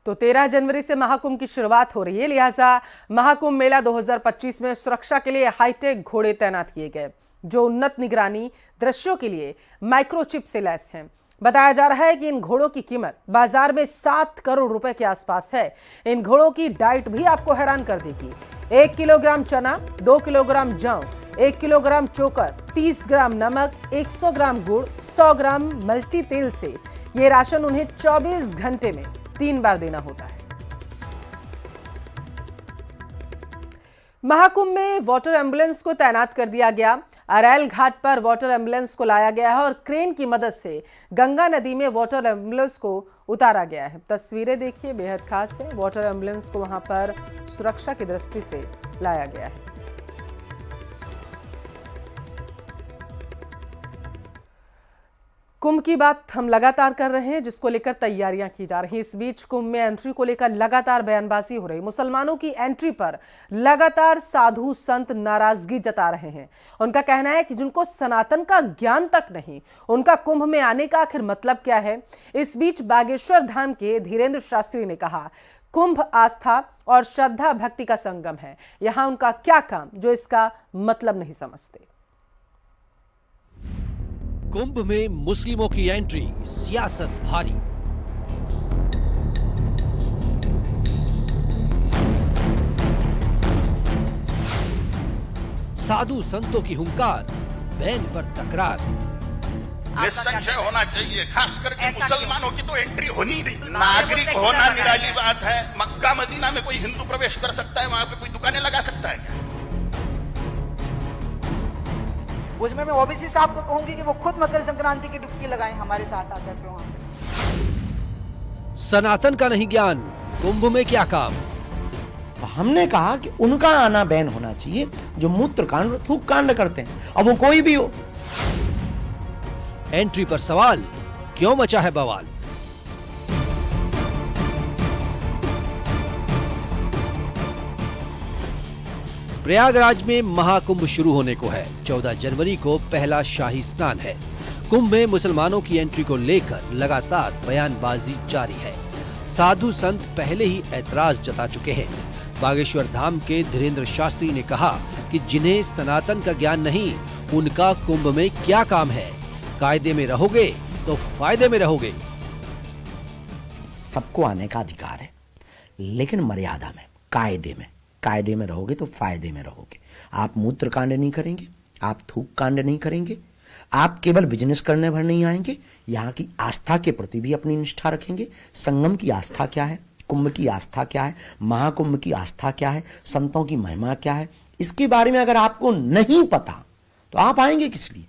तो 13 जनवरी से महाकुंभ की शुरुआत हो रही है, लिहाजा महाकुंभ मेला 2025 में सुरक्षा के लिए हाईटेक घोड़े तैनात किए गए जो उन्नत निगरानी दृश्यों के लिए माइक्रोचिप से लैस हैं। बताया जा रहा है कि इन घोड़ों की कीमत बाजार में 7 करोड़ रुपए के आसपास है। इन घोड़ों की डाइट भी आपको हैरान कर देगी। 1 किलोग्राम चना, 2 किलोग्राम जौ, 1 किलोग्राम चोकर, 30 ग्राम नमक, 100 ग्राम गुड़, 100 ग्राम मल्टी तेल से ये राशन उन्हें 24 घंटे में 3 बार देना होता है। महाकुंभ में वाटर एम्बुलेंस को तैनात कर दिया गया। अरैल घाट पर वाटर एम्बुलेंस को लाया गया है और क्रेन की मदद से गंगा नदी में वाटर एम्बुलेंस को उतारा गया है। तस्वीरें देखिए, बेहद खास है। वाटर एम्बुलेंस को वहां पर सुरक्षा की दृष्टि से लाया गया है। कुंभ की बात हम लगातार कर रहे हैं, जिसको लेकर तैयारियां की जा रही हैं। इस बीच कुंभ में एंट्री को लेकर लगातार बयानबाजी हो रही। मुसलमानों की एंट्री पर लगातार साधु संत नाराजगी जता रहे हैं। उनका कहना है कि जिनको सनातन का ज्ञान तक नहीं, उनका कुंभ में आने का आखिर मतलब क्या है। इस बीच बागेश्वर धाम के धीरेन्द्र शास्त्री ने कहा, कुंभ आस्था और श्रद्धा भक्ति का संगम है। यहां उनका क्या काम जो इसका मतलब नहीं समझते। कुंभ में मुस्लिमों की एंट्री, सियासत भारी। साधु संतों की हुंकार, बैन पर तकरार। निसंशय होना चाहिए, खास करके मुसलमानों की तो एंट्री होनी नहीं। नागरिक होना निराली बात है। मक्का मदीना में कोई हिंदू प्रवेश कर सकता है, वहां पे कोई दुकानें लगा सकता है क्या? उसमें मैं ओबीसी साहब को कहूंगी कि वो खुद मकर संक्रांति की डुबकी लगाएं हमारे साथ आकर के वहां पे। सनातन का नहीं ज्ञान, कुंभ में क्या काम। हमने कहा कि उनका आना बैन होना चाहिए जो मूत्र कांड, थूक कांड करते हैं, अब वो कोई भी हो। एंट्री पर सवाल, क्यों मचा है बवाल। प्रयागराज में महाकुंभ शुरू होने को है। 14 जनवरी को पहला शाही स्नान है। कुंभ में मुसलमानों की एंट्री को लेकर लगातार बयानबाजी जारी है। साधु संत पहले ही ऐतराज जता चुके हैं। बागेश्वर धाम के धीरेन्द्र शास्त्री ने कहा कि जिन्हें सनातन का ज्ञान नहीं, उनका कुंभ में क्या काम है। कायदे में रहोगे तो फायदे में रहोगे। सबको आने का अधिकार है, लेकिन मर्यादा में, कायदे में रहोगे तो फायदे में रहोगे। आप मूत्र कांड नहीं करेंगे, आप थूक कांड नहीं करेंगे, आप केवल बिजनेस करने भर नहीं आएंगे, यहाँ की आस्था के प्रति भी अपनी निष्ठा रखेंगे। संगम की आस्था क्या है, कुंभ की आस्था क्या है, महाकुंभ की आस्था क्या है, संतों की महिमा क्या है, इसके बारे में अगर आपको नहीं पता तो आप आएंगे किस लिए,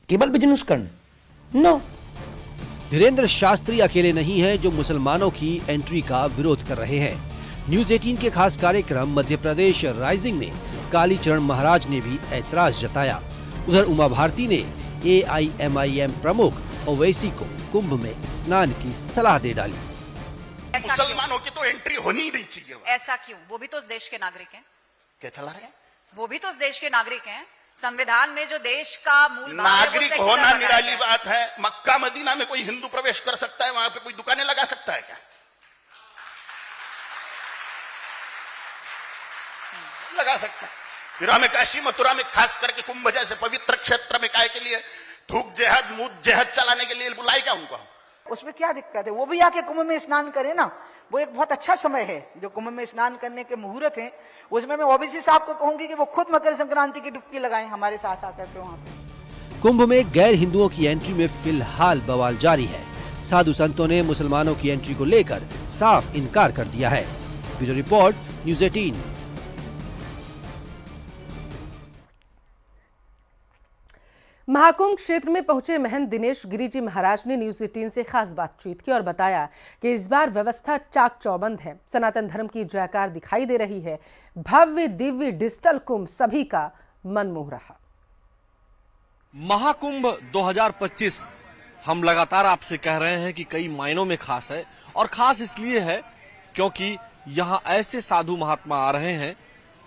केवल बिजनेस करने? नो। धीरेन्द्र शास्त्री अकेले नहीं है जो मुसलमानों की एंट्री का विरोध कर रहे हैं। न्यूज 18 के खास कार्यक्रम मध्य प्रदेश राइजिंग में कालीचरण महाराज ने भी ऐतराज जताया। उधर उमा भारती ने AIMIM प्रमुख ओवैसी को कुंभ में स्नान की सलाह दे डाली। मुसलमानों की तो एंट्री होनी नहीं चाहिए। ऐसा क्यों? वो भी तो उस देश के नागरिक हैं। क्या चला रहे हैं? वो भी तो उस देश के नागरिक हैं। संविधान में जो देश का मूल नागरिक होना निराली बात है। मक्का मदीना में कोई हिंदू प्रवेश कर सकता है, वहां पे कोई दुकानें लगा सकता है क्या? लगा सकता है। फिर हमें काशी मथुरा में खास करके कुंभ जैसे पवित्र क्षेत्र में काय के लिए थूक जेहद, मूत जेहद चलाने के लिए बुलाए क्या उनको? उसमें क्या दिक्कत है? वो भी आके कुंभ में स्नान करे ना। वो एक बहुत अच्छा समय है जो कुंभ में स्नान करने के मुहूर्त हैं। उसमें मैं ओबीसी साहब को कहूंगी कि वो खुद मकर संक्रांति की डुबकी लगाएं हमारे साथ आकर के वहां पे। कुंभ में गैर हिंदुओं की एंट्री में फिलहाल बवाल जारी है। साधु संतों ने मुसलमानों की एंट्री को लेकर साफ इनकार कर दिया है। Bureau report, news 18। महाकुंभ क्षेत्र में पहुंचे महंत दिनेश गिरी जी महाराज ने न्यूज 18 से खास बातचीत की और बताया कि इस बार व्यवस्था चाक चौबंद है। सनातन धर्म की जयकार दिखाई दे रही है। भव्य दिव्य डिजिटल कुंभ सभी का मन मोह रहा। महाकुंभ 2025 हम लगातार आपसे कह रहे हैं कि कई मायनों में खास है, और खास इसलिए है क्योंकि यहाँ ऐसे साधु महात्मा आ रहे हैं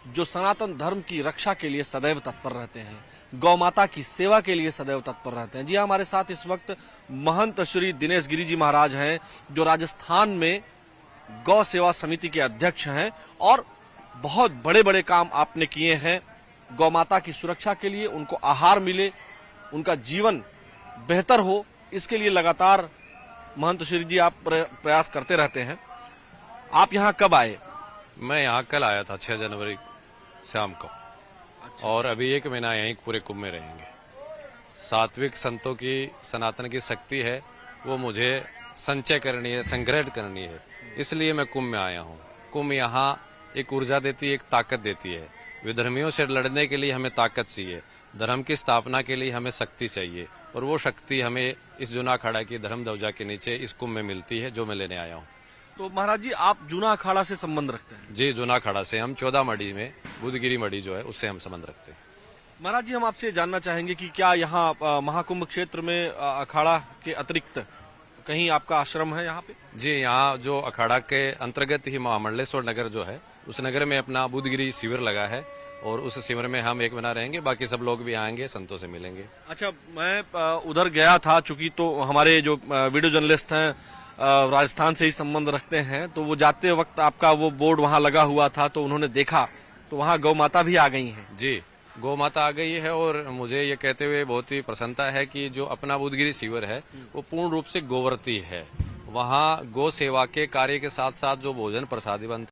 जो सनातन धर्म की रक्षा के लिए सदैव तत्पर रहते हैं, गौ माता की सेवा के लिए सदैव तत्पर रहते हैं। जी हाँ, हमारे साथ इस वक्त महंत श्री दिनेश गिरी जी महाराज हैं जो राजस्थान में गौ सेवा समिति के अध्यक्ष हैं और बहुत बड़े बड़े काम आपने किए हैं गौ माता की सुरक्षा के लिए, उनको आहार मिले, उनका जीवन बेहतर हो, इसके लिए लगातार महंत श्री जी आप प्रयास करते रहते हैं। आप यहाँ कब आए? मैं यहाँ कल आया था 6 जनवरी शाम को। और अभी 1 महीना यहीं पूरे कुंभ में रहेंगे। सात्विक संतों की सनातन की शक्ति है, वो मुझे संचय करनी है, संग्रह करनी है, इसलिए मैं कुंभ में आया हूँ। कुंभ यहाँ एक ऊर्जा देती है, एक ताकत देती है। विधर्मियों से लड़ने के लिए हमें ताकत चाहिए, धर्म की स्थापना के लिए हमें शक्ति चाहिए, और वो शक्ति हमें इस जूना अखाड़ा की धर्म ध्वजा के नीचे इस कुंभ में मिलती है, जो मैं लेने आया हूँ। तो महाराज जी आप जूना अखाड़ा से संबंध रखते हैं? जी, जूना अखाड़ा से हम 14 मढ़ी में बुधगिरी मढ़ी जो है उससे हम संबंध रखते हैं। महाराज जी हम आपसे जानना चाहेंगे कि क्या यहाँ महाकुंभ क्षेत्र में अखाड़ा के अतिरिक्त कहीं आपका आश्रम है यहाँ पे? जी, यहाँ जो अखाड़ा के अंतर्गत ही महामंडलेश्वर नगर जो है, उस नगर में अपना बुधगिरी शिविर लगा है, और उस शिविर में हम 1 महीना रहेंगे। बाकी सब लोग भी आएंगे, संतों से मिलेंगे। अच्छा, मैं उधर गया था, चूंकि तो हमारे जो वीडियो जर्नलिस्ट हैं राजस्थान से ही संबंध रखते हैं, तो वो जाते वक्त आपका वो बोर्ड वहाँ लगा हुआ था, तो उन्होंने देखा तो वहाँ गौ माता भी आ गई हैं। जी, गौ माता आ गई है, और मुझे ये कहते हुए बहुत ही प्रसन्नता है कि जो अपना बुधगिरी शिविर है वो पूर्ण रूप से गोवर्ती है। वहाँ गौ सेवा के कार्य के साथ साथ जो भोजन प्रसादी बनता